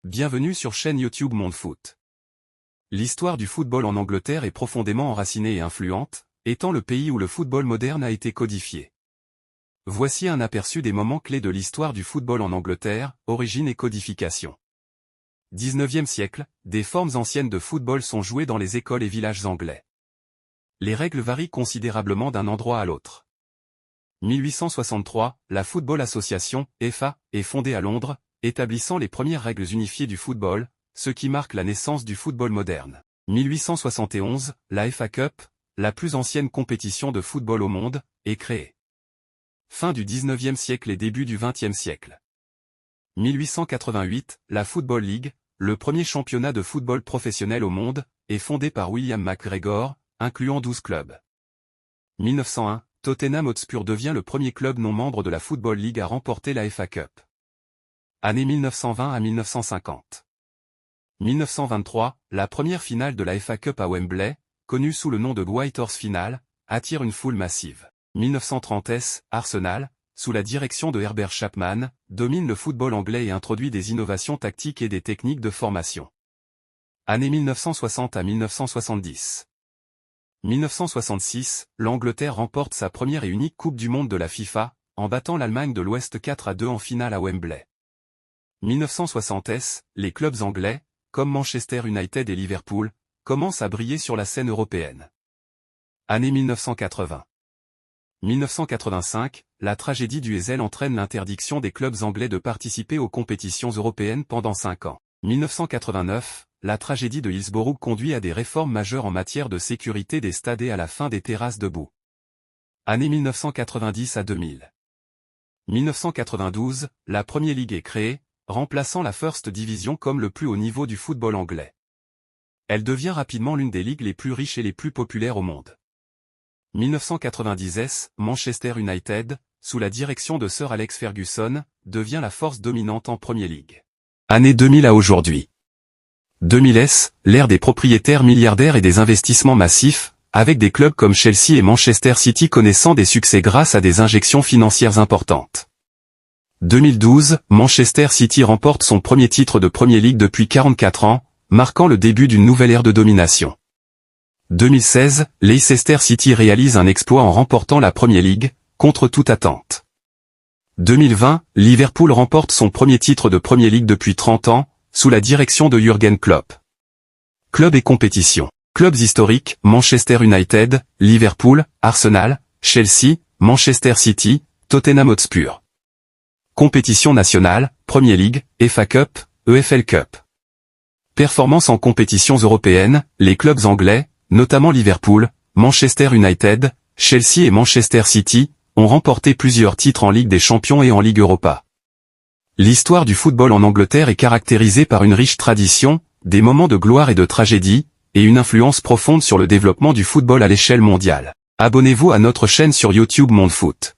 Bienvenue sur chaîne YouTube Monde Foot. L'histoire du football en Angleterre est profondément enracinée et influente, étant le pays où le football moderne a été codifié. Voici un aperçu des moments clés de l'histoire du football en Angleterre, origine et codification. 19e siècle, des formes anciennes de football sont jouées dans les écoles et villages anglais. Les règles varient considérablement d'un endroit à l'autre. 1863, la Football Association, FA, est fondée à Londres, établissant les premières règles unifiées du football, ce qui marque la naissance du football moderne. 1871, la FA Cup, la plus ancienne compétition de football au monde, est créée. Fin du 19e siècle et début du 20e siècle. 1888, la Football League, le premier championnat de football professionnel au monde, est fondé par William McGregor, incluant 12 clubs. 1901, Tottenham Hotspur devient le premier club non membre de la Football League à remporter la FA Cup. Année 1920 à 1950. 1923, la première finale de la FA Cup à Wembley, connue sous le nom de White Horse Finale, attire une foule massive. 1930, Arsenal, sous la direction de Herbert Chapman, domine le football anglais et introduit des innovations tactiques et des techniques de formation. Année 1960 à 1970. 1966, l'Angleterre remporte sa première et unique Coupe du Monde de la FIFA, en battant l'Allemagne de l'Ouest 4-2 en finale à Wembley. 1960, les clubs anglais, comme Manchester United et Liverpool, commencent à briller sur la scène européenne. Année 1980. 1985, la tragédie du Heysel entraîne l'interdiction des clubs anglais de participer aux compétitions européennes pendant 5 ans. 1989, la tragédie de Hillsborough conduit à des réformes majeures en matière de sécurité des stades et à la fin des terrasses debout. Année 1990 à 2000. 1992, la Premier League est créée, remplaçant la First Division comme le plus haut niveau du football anglais. Elle devient rapidement l'une des ligues les plus riches et les plus populaires au monde. 1990, Manchester United, sous la direction de Sir Alex Ferguson, devient la force dominante en Premier League. Année 2000 à aujourd'hui. 2000, l'ère des propriétaires milliardaires et des investissements massifs, avec des clubs comme Chelsea et Manchester City connaissant des succès grâce à des injections financières importantes. 2012, Manchester City remporte son premier titre de Premier League depuis 44 ans, marquant le début d'une nouvelle ère de domination. 2016, Leicester City réalise un exploit en remportant la Premier League, contre toute attente. 2020, Liverpool remporte son premier titre de Premier League depuis 30 ans, sous la direction de Jürgen Klopp. Clubs et compétitions. Clubs historiques, Manchester United, Liverpool, Arsenal, Chelsea, Manchester City, Tottenham Hotspur. Compétition nationale, Premier League, FA Cup, EFL Cup. Performance en compétitions européennes, les clubs anglais, notamment Liverpool, Manchester United, Chelsea et Manchester City, ont remporté plusieurs titres en Ligue des Champions et en Ligue Europa. L'histoire du football en Angleterre est caractérisée par une riche tradition, des moments de gloire et de tragédie, et une influence profonde sur le développement du football à l'échelle mondiale. Abonnez-vous à notre chaîne sur YouTube Monde Foot.